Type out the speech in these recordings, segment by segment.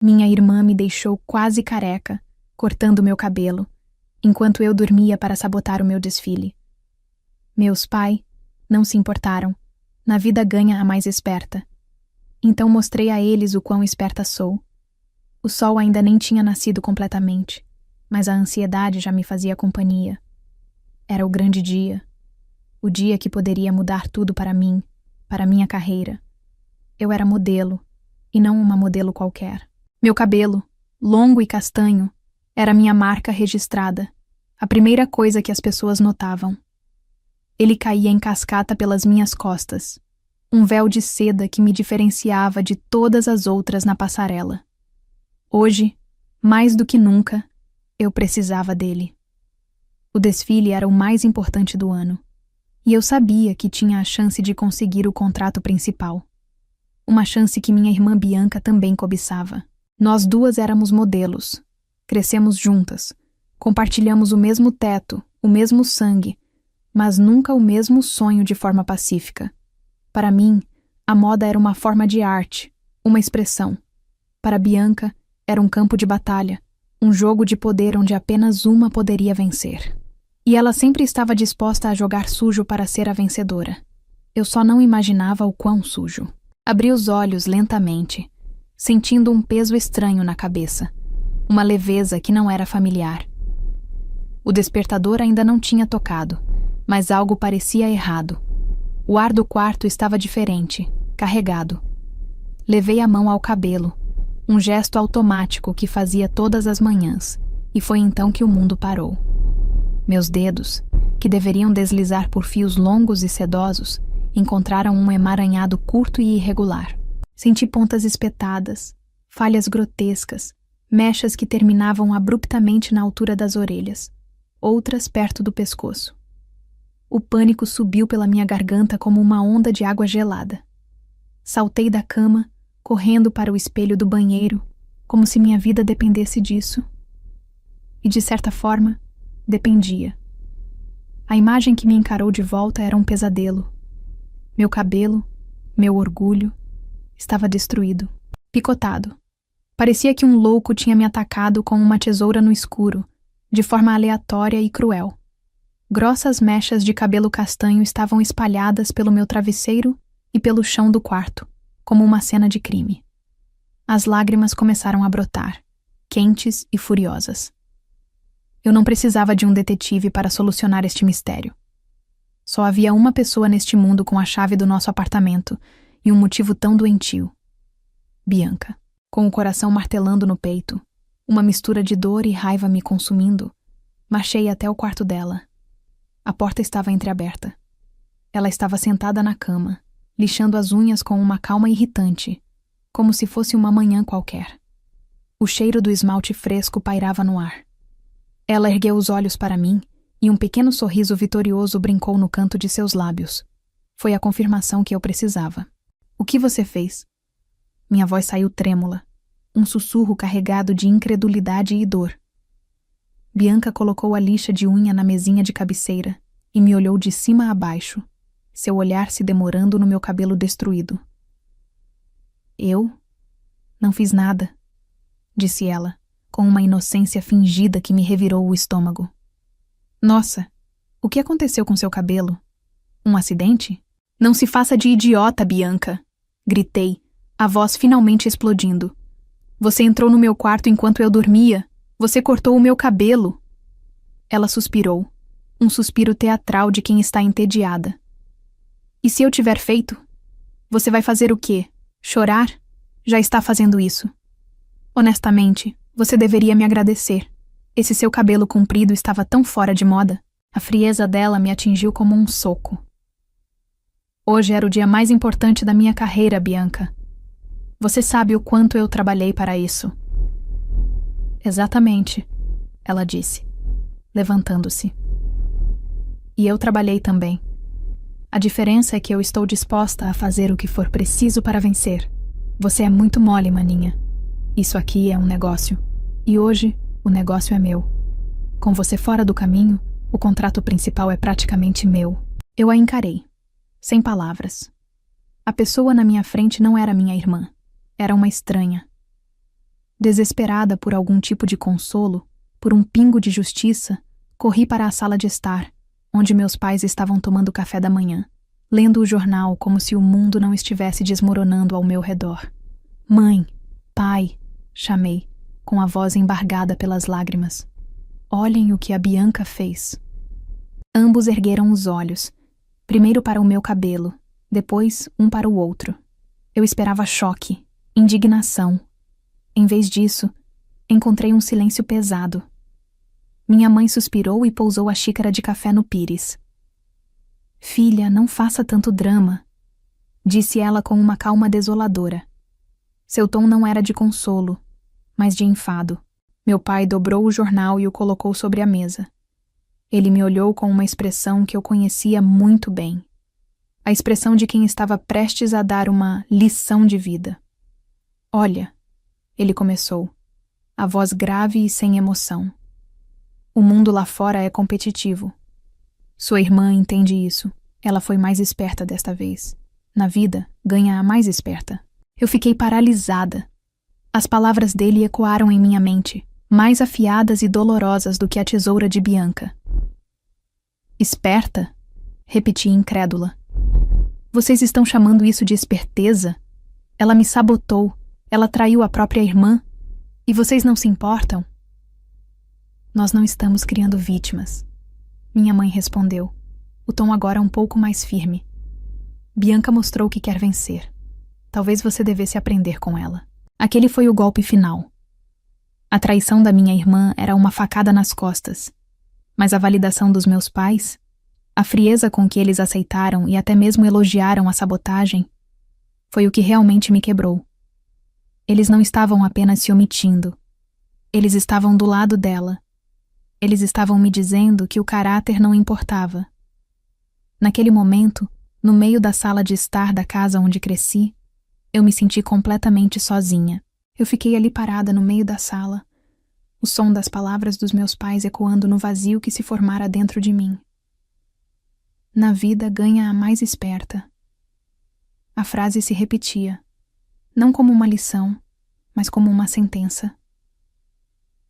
Minha irmã me deixou quase careca, cortando meu cabelo, enquanto eu dormia para sabotar o meu desfile. Meus pais não se importaram. Na vida ganha a mais esperta. Então mostrei a eles o quão esperta sou. O sol ainda nem tinha nascido completamente, mas a ansiedade já me fazia companhia. Era o grande dia. O dia que poderia mudar tudo para mim, para minha carreira. Eu era modelo, e não uma modelo qualquer. Meu cabelo, longo e castanho, era minha marca registrada, a primeira coisa que as pessoas notavam. Ele caía em cascata pelas minhas costas, um véu de seda que me diferenciava de todas as outras na passarela. Hoje, mais do que nunca, eu precisava dele. O desfile era o mais importante do ano, e eu sabia que tinha a chance de conseguir o contrato principal. Uma chance que minha irmã Bianca também cobiçava. Nós duas éramos modelos. Crescemos juntas. Compartilhamos o mesmo teto, o mesmo sangue, mas nunca o mesmo sonho de forma pacífica. Para mim, a moda era uma forma de arte, uma expressão. Para Bianca, era um campo de batalha, um jogo de poder onde apenas uma poderia vencer. E ela sempre estava disposta a jogar sujo para ser a vencedora. Eu só não imaginava o quão sujo. Abri os olhos lentamente, sentindo um peso estranho na cabeça, uma leveza que não era familiar. O despertador ainda não tinha tocado, mas algo parecia errado. O ar do quarto estava diferente, carregado. Levei a mão ao cabelo, um gesto automático que fazia todas as manhãs, e foi então que o mundo parou. Meus dedos, que deveriam deslizar por fios longos e sedosos, encontraram um emaranhado curto e irregular. Senti pontas espetadas, falhas grotescas, mechas que terminavam abruptamente na altura das orelhas, outras perto do pescoço. O pânico subiu pela minha garganta como uma onda de água gelada. Saltei da cama, correndo para o espelho do banheiro, como se minha vida dependesse disso. E, de certa forma, dependia. A imagem que me encarou de volta era um pesadelo. Meu cabelo, meu orgulho, estava destruído, picotado. Parecia que um louco tinha me atacado com uma tesoura no escuro, de forma aleatória e cruel. Grossas mechas de cabelo castanho estavam espalhadas pelo meu travesseiro e pelo chão do quarto, como uma cena de crime. As lágrimas começaram a brotar, quentes e furiosas. Eu não precisava de um detetive para solucionar este mistério. Só havia uma pessoa neste mundo com a chave do nosso apartamento e um motivo tão doentio. Bianca. Com o coração martelando no peito, uma mistura de dor e raiva me consumindo, marchei até o quarto dela. A porta estava entreaberta. Ela estava sentada na cama, lixando as unhas com uma calma irritante, como se fosse uma manhã qualquer. O cheiro do esmalte fresco pairava no ar. Ela ergueu os olhos para mim e um pequeno sorriso vitorioso brincou no canto de seus lábios. Foi a confirmação que eu precisava. O que você fez? Minha voz saiu trêmula, um sussurro carregado de incredulidade e dor. Bianca colocou a lixa de unha na mesinha de cabeceira e me olhou de cima a baixo, seu olhar se demorando no meu cabelo destruído. Eu? Não fiz nada, disse ela, com uma inocência fingida que me revirou o estômago. Nossa, o que aconteceu com seu cabelo? Um acidente? Não se faça de idiota, Bianca, gritei, a voz finalmente explodindo. Você entrou no meu quarto enquanto eu dormia. Você cortou o meu cabelo. Ela suspirou, um suspiro teatral de quem está entediada. E se eu tiver feito? Você vai fazer o quê? Chorar? Já está fazendo isso. Honestamente, você deveria me agradecer. Esse seu cabelo comprido estava tão fora de moda. A frieza dela me atingiu como um soco. Hoje era o dia mais importante da minha carreira, Bianca. Você sabe o quanto eu trabalhei para isso. Exatamente, ela disse, levantando-se. E eu trabalhei também. A diferença é que eu estou disposta a fazer o que for preciso para vencer. Você é muito mole, maninha. Isso aqui é um negócio. E hoje, o negócio é meu. Com você fora do caminho, o contrato principal é praticamente meu. Eu a encarei, sem palavras. A pessoa na minha frente não era minha irmã. Era uma estranha. Desesperada por algum tipo de consolo, por um pingo de justiça, corri para a sala de estar, onde meus pais estavam tomando café da manhã, lendo o jornal como se o mundo não estivesse desmoronando ao meu redor. Mãe, pai, chamei, com a voz embargada pelas lágrimas. Olhem o que a Bianca fez. Ambos ergueram os olhos, primeiro para o meu cabelo, depois um para o outro. Eu esperava choque, indignação. Em vez disso, encontrei um silêncio pesado. Minha mãe suspirou e pousou a xícara de café no pires. Filha, não faça tanto drama, disse ela com uma calma desoladora. Seu tom não era de consolo, mas de enfado. Meu pai dobrou o jornal e o colocou sobre a mesa. Ele me olhou com uma expressão que eu conhecia muito bem. A expressão de quem estava prestes a dar uma lição de vida. Olha, ele começou, a voz grave e sem emoção. O mundo lá fora é competitivo. Sua irmã entende isso. Ela foi mais esperta desta vez. Na vida, ganha a mais esperta. Eu fiquei paralisada. As palavras dele ecoaram em minha mente, mais afiadas e dolorosas do que a tesoura de Bianca. Esperta? Repeti incrédula. Vocês estão chamando isso de esperteza? Ela me sabotou. Ela traiu a própria irmã. E vocês não se importam? Nós não estamos criando vítimas. Minha mãe respondeu, o tom agora um pouco mais firme. Bianca mostrou que quer vencer. Talvez você devesse aprender com ela. Aquele foi o golpe final. A traição da minha irmã era uma facada nas costas, mas a validação dos meus pais, a frieza com que eles aceitaram e até mesmo elogiaram a sabotagem, foi o que realmente me quebrou. Eles não estavam apenas se omitindo. Eles estavam do lado dela. Eles estavam me dizendo que o caráter não importava. Naquele momento, no meio da sala de estar da casa onde cresci, eu me senti completamente sozinha. Eu fiquei ali parada no meio da sala, o som das palavras dos meus pais ecoando no vazio que se formara dentro de mim. Na vida ganha a mais esperta. A frase se repetia, não como uma lição, mas como uma sentença.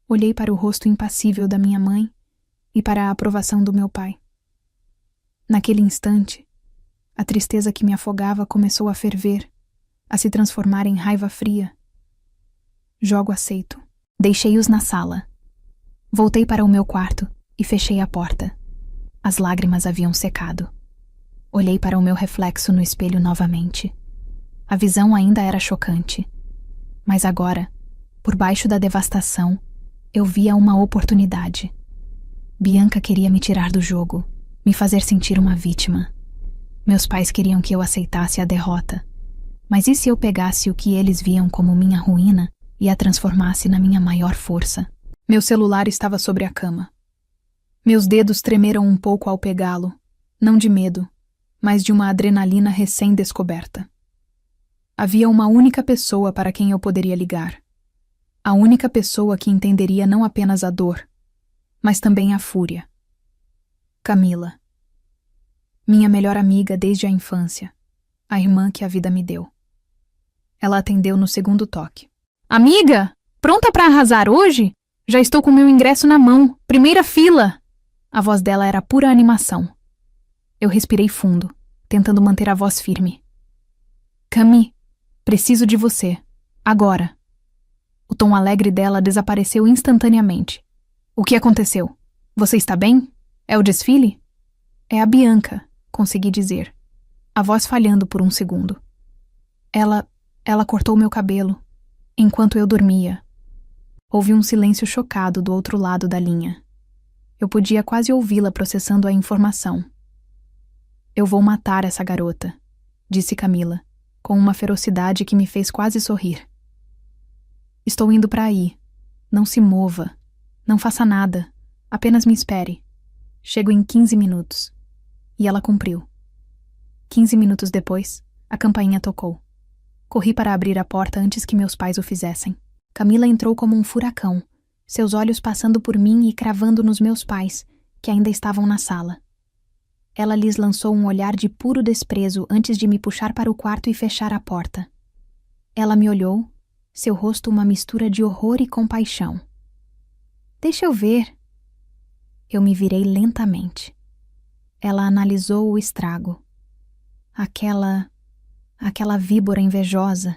Olhei para o rosto impassível da minha mãe e para a aprovação do meu pai. Naquele instante, a tristeza que me afogava começou a ferver, a se transformar em raiva fria. Jogo aceito. Deixei-os na sala. Voltei para o meu quarto e fechei a porta. As lágrimas haviam secado. Olhei para o meu reflexo no espelho novamente. A visão ainda era chocante. Mas agora, por baixo da devastação, eu via uma oportunidade. Bianca queria me tirar do jogo, me fazer sentir uma vítima. Meus pais queriam que eu aceitasse a derrota. Mas e se eu pegasse o que eles viam como minha ruína e a transformasse na minha maior força? Meu celular estava sobre a cama. Meus dedos tremeram um pouco ao pegá-lo, não de medo, mas de uma adrenalina recém-descoberta. Havia uma única pessoa para quem eu poderia ligar. A única pessoa que entenderia não apenas a dor, mas também a fúria. Camila. Minha melhor amiga desde a infância, a irmã que a vida me deu. Ela atendeu no segundo toque. Amiga, pronta para arrasar hoje? Já estou com meu ingresso na mão, primeira fila! A voz dela era pura animação. Eu respirei fundo, tentando manter a voz firme. Cami, preciso de você, agora. O tom alegre dela desapareceu instantaneamente. O que aconteceu? Você está bem? É o desfile? É a Bianca, consegui dizer, a voz falhando por um segundo. Ela cortou meu cabelo, enquanto eu dormia. Houve um silêncio chocado do outro lado da linha. Eu podia quase ouvi-la processando a informação. Eu vou matar essa garota, disse Camila, com uma ferocidade que me fez quase sorrir. Estou indo para aí. Não se mova. Não faça nada. Apenas me espere. Chego em 15 minutos. E ela cumpriu. 15 minutos depois, a campainha tocou. Corri para abrir a porta antes que meus pais o fizessem. Camila entrou como um furacão, seus olhos passando por mim e cravando nos meus pais, que ainda estavam na sala. Ela lhes lançou um olhar de puro desprezo antes de me puxar para o quarto e fechar a porta. Ela me olhou, seu rosto uma mistura de horror e compaixão. Deixa eu ver. Eu me virei lentamente. Ela analisou o estrago. Aquela víbora invejosa.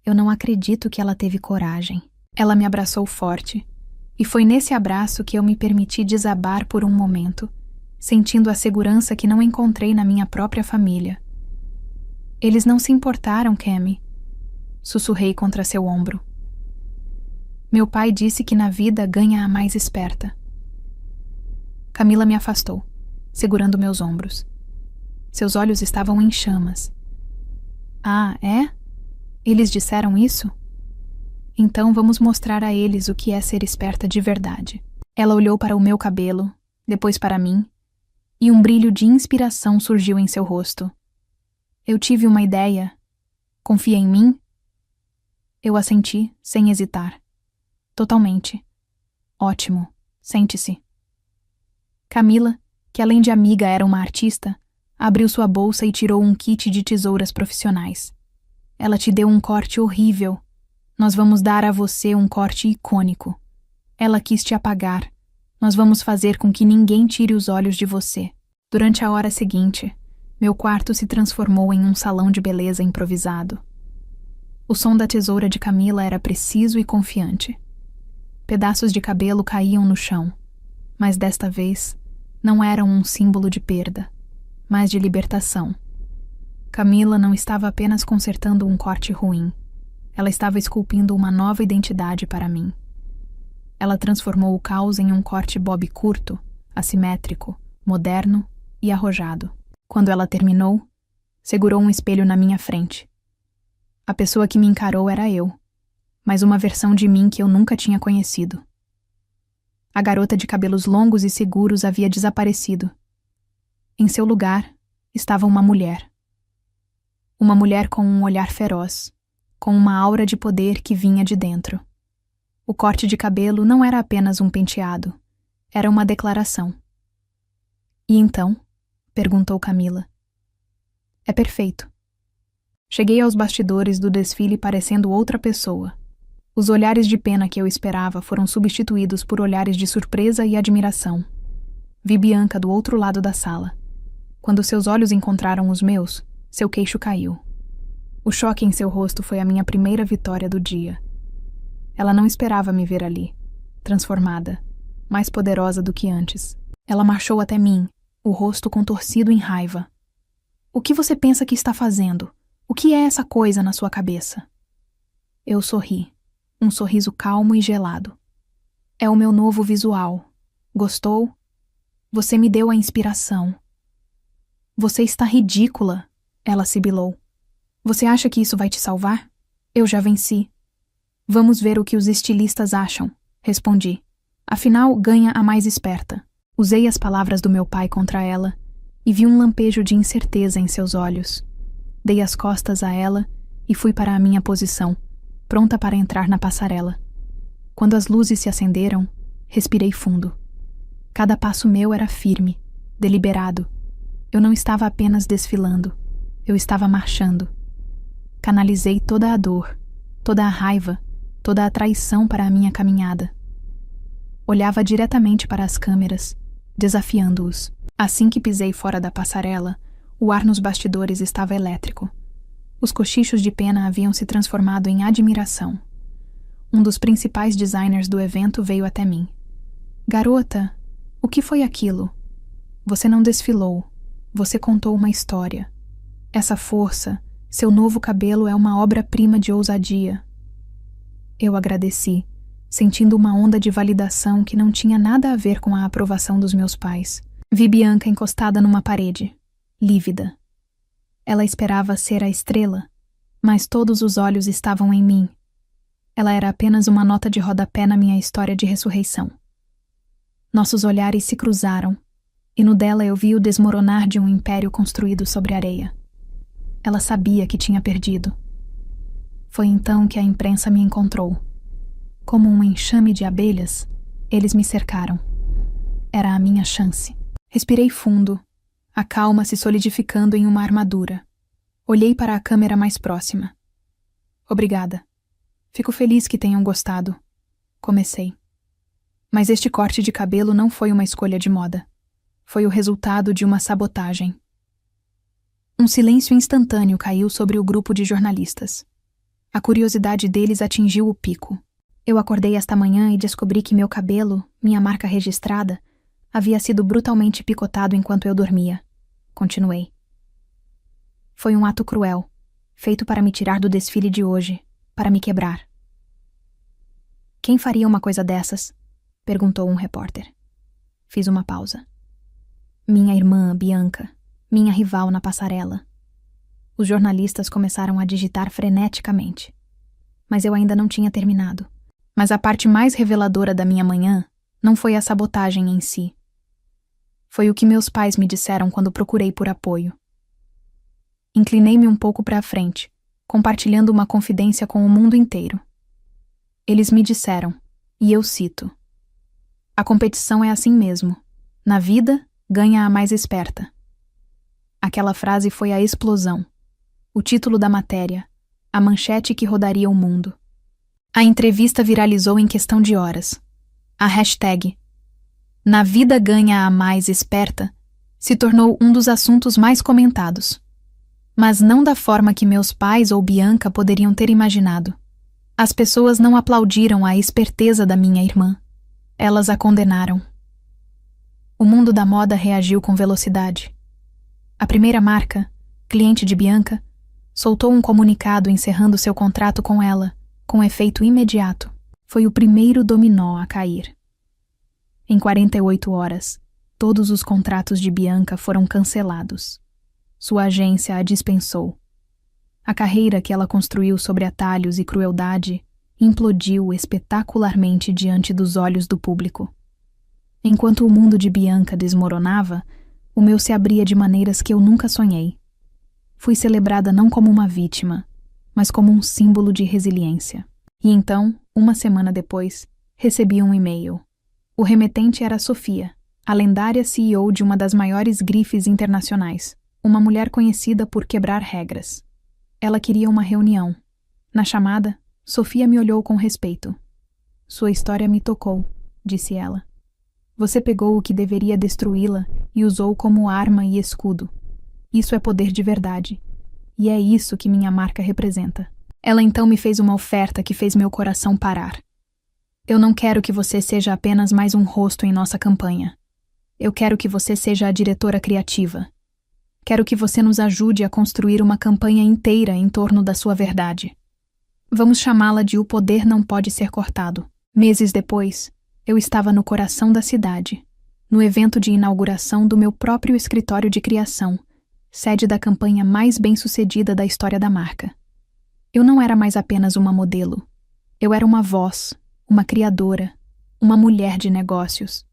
Eu não acredito que ela teve coragem. Ela me abraçou forte, e foi nesse abraço que eu me permiti desabar por um momento, sentindo a segurança que não encontrei na minha própria família. Eles não se importaram, Kemi. Sussurrei contra seu ombro. Meu pai disse que na vida ganha a mais esperta. Camila me afastou, segurando meus ombros. Seus olhos estavam em chamas. Ah, é? Eles disseram isso? Então vamos mostrar a eles o que é ser esperta de verdade. Ela olhou para o meu cabelo, depois para mim, e um brilho de inspiração surgiu em seu rosto. Eu tive uma ideia. Confia em mim? Eu assenti, sem hesitar. Totalmente. Ótimo. Sente-se. Camila, que além de amiga era uma artista, abriu sua bolsa e tirou um kit de tesouras profissionais. Ela te deu um corte horrível. Nós vamos dar a você um corte icônico. Ela quis te apagar. Nós vamos fazer com que ninguém tire os olhos de você. Durante a hora seguinte, meu quarto se transformou em um salão de beleza improvisado. O som da tesoura de Camila era preciso e confiante. Pedaços de cabelo caíam no chão, mas desta vez não eram um símbolo de perda, mas de libertação. Camila não estava apenas consertando um corte ruim. Ela estava esculpindo uma nova identidade para mim. Ela transformou o caos em um corte bob curto, assimétrico, moderno e arrojado. Quando ela terminou, segurou um espelho na minha frente. A pessoa que me encarou era eu, mas uma versão de mim que eu nunca tinha conhecido. A garota de cabelos longos e seguros havia desaparecido. Em seu lugar estava uma mulher. Uma mulher com um olhar feroz, com uma aura de poder que vinha de dentro. O corte de cabelo não era apenas um penteado, era uma declaração. E então? Perguntou Camila. É perfeito. Cheguei aos bastidores do desfile parecendo outra pessoa. Os olhares de pena que eu esperava foram substituídos por olhares de surpresa e admiração. Vi Bianca do outro lado da sala. Quando seus olhos encontraram os meus, seu queixo caiu. O choque em seu rosto foi a minha primeira vitória do dia. Ela não esperava me ver ali, transformada, mais poderosa do que antes. Ela marchou até mim, o rosto contorcido em raiva. O que você pensa que está fazendo? O que é essa coisa na sua cabeça? Eu sorri, um sorriso calmo e gelado. É o meu novo visual. Gostou? Você me deu a inspiração. Você está ridícula, ela sibilou. Você acha que isso vai te salvar? Eu já venci. Vamos ver o que os estilistas acham, respondi. Afinal, ganha a mais esperta. Usei as palavras do meu pai contra ela e vi um lampejo de incerteza em seus olhos. Dei as costas a ela e fui para a minha posição, pronta para entrar na passarela. Quando as luzes se acenderam, respirei fundo. Cada passo meu era firme, deliberado. Eu não estava apenas desfilando, eu estava marchando. Canalizei toda a dor, toda a raiva, toda a traição para a minha caminhada. Olhava diretamente para as câmeras, desafiando-os. Assim que pisei fora da passarela, o ar nos bastidores estava elétrico. Os cochichos de pena haviam se transformado em admiração. Um dos principais designers do evento veio até mim. Garota, o que foi aquilo? Você não desfilou. Você contou uma história. Essa força, seu novo cabelo é uma obra-prima de ousadia. Eu agradeci, sentindo uma onda de validação que não tinha nada a ver com a aprovação dos meus pais. Vi Bianca encostada numa parede, lívida. Ela esperava ser a estrela, mas todos os olhos estavam em mim. Ela era apenas uma nota de rodapé na minha história de ressurreição. Nossos olhares se cruzaram, e no dela eu vi o desmoronar de um império construído sobre areia. Ela sabia que tinha perdido. Foi então que a imprensa me encontrou. Como um enxame de abelhas, eles me cercaram. Era a minha chance. Respirei fundo, a calma se solidificando em uma armadura. Olhei para a câmera mais próxima. Obrigada. Fico feliz que tenham gostado. Comecei. Mas este corte de cabelo não foi uma escolha de moda. Foi o resultado de uma sabotagem. Um silêncio instantâneo caiu sobre o grupo de jornalistas. A curiosidade deles atingiu o pico. Eu acordei esta manhã e descobri que meu cabelo, minha marca registrada, havia sido brutalmente picotado enquanto eu dormia. Continuei. Foi um ato cruel, feito para me tirar do desfile de hoje, para me quebrar. Quem faria uma coisa dessas? Perguntou um repórter. Fiz uma pausa. Minha irmã, Bianca, minha rival na passarela. Os jornalistas começaram a digitar freneticamente. Mas eu ainda não tinha terminado. Mas a parte mais reveladora da minha manhã não foi a sabotagem em si. Foi o que meus pais me disseram quando procurei por apoio. Inclinei-me um pouco para a frente, compartilhando uma confidência com o mundo inteiro. Eles me disseram, e eu cito: "A competição é assim mesmo. Na vida, ganha a mais esperta." Aquela frase foi a explosão. O título da matéria, a manchete que rodaria o mundo. A entrevista viralizou em questão de horas. A hashtag "Na vida ganha a mais esperta" se tornou um dos assuntos mais comentados. Mas não da forma que meus pais ou Bianca poderiam ter imaginado. As pessoas não aplaudiram a esperteza da minha irmã. Elas a condenaram. O mundo da moda reagiu com velocidade. A primeira marca, cliente de Bianca, soltou um comunicado encerrando seu contrato com ela, com efeito imediato. Foi o primeiro dominó a cair. Em 48 horas, todos os contratos de Bianca foram cancelados. Sua agência a dispensou. A carreira que ela construiu sobre atalhos e crueldade implodiu espetacularmente diante dos olhos do público. Enquanto o mundo de Bianca desmoronava, o meu se abria de maneiras que eu nunca sonhei. Fui celebrada não como uma vítima, mas como um símbolo de resiliência. E então, uma semana depois, recebi um e-mail. O remetente era Sofia, a lendária CEO de uma das maiores grifes internacionais, uma mulher conhecida por quebrar regras. Ela queria uma reunião. Na chamada, Sofia me olhou com respeito. "Sua história me tocou", disse ela. "Você pegou o que deveria destruí-la e usou como arma e escudo. Isso é poder de verdade. E é isso que minha marca representa." Ela então me fez uma oferta que fez meu coração parar. "Eu não quero que você seja apenas mais um rosto em nossa campanha. Eu quero que você seja a diretora criativa. Quero que você nos ajude a construir uma campanha inteira em torno da sua verdade. Vamos chamá-la de O Poder Não Pode Ser Cortado." Meses depois, eu estava no coração da cidade, no evento de inauguração do meu próprio escritório de criação, sede da campanha mais bem-sucedida da história da marca. Eu não era mais apenas uma modelo. Eu era uma voz, uma criadora, uma mulher de negócios.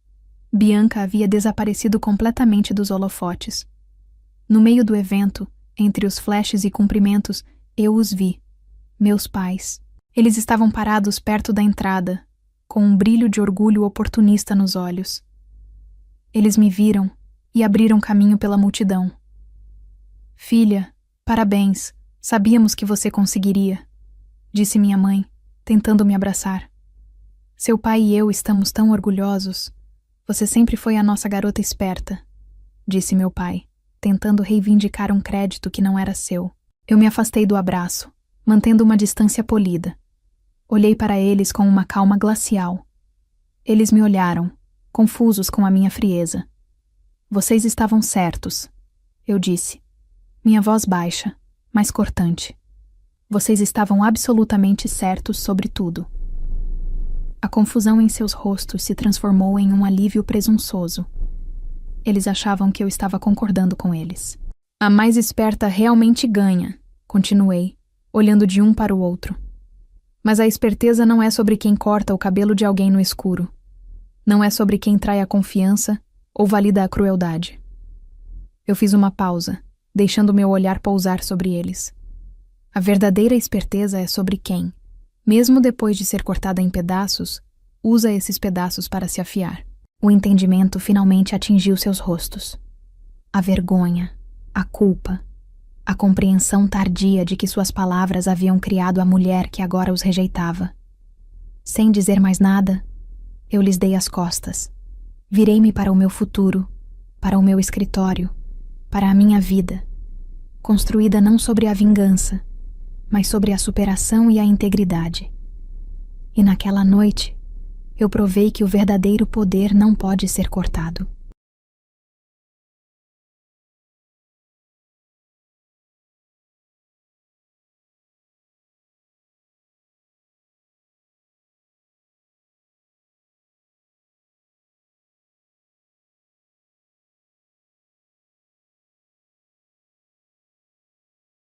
Bianca havia desaparecido completamente dos holofotes. No meio do evento, entre os flashes e cumprimentos, eu os vi. Meus pais. Eles estavam parados perto da entrada, com um brilho de orgulho oportunista nos olhos. Eles me viram e abriram caminho pela multidão. "Filha, parabéns, sabíamos que você conseguiria", disse minha mãe, tentando me abraçar. "Seu pai e eu estamos tão orgulhosos. Você sempre foi a nossa garota esperta", disse meu pai, tentando reivindicar um crédito que não era seu. Eu me afastei do abraço, mantendo uma distância polida. Olhei para eles com uma calma glacial. Eles me olharam, confusos com a minha frieza. "Vocês estavam certos", eu disse, minha voz baixa, mas cortante. "Vocês estavam absolutamente certos sobre tudo." A confusão em seus rostos se transformou em um alívio presunçoso. Eles achavam que eu estava concordando com eles. "A mais esperta realmente ganha", continuei, olhando de um para o outro. "Mas a esperteza não é sobre quem corta o cabelo de alguém no escuro. Não é sobre quem trai a confiança ou valida a crueldade." Eu fiz uma pausa, deixando meu olhar pousar sobre eles. A verdadeira esperteza é sobre quem, mesmo depois de ser cortada em pedaços, usa esses pedaços para se afiar. O entendimento finalmente atingiu seus rostos. A vergonha, a culpa, a compreensão tardia de que suas palavras haviam criado a mulher que agora os rejeitava. Sem dizer mais nada, eu lhes dei as costas. Virei-me para o meu futuro, para o meu escritório, para a minha vida, construída não sobre a vingança, mas sobre a superação e a integridade. E naquela noite, eu provei que o verdadeiro poder não pode ser cortado.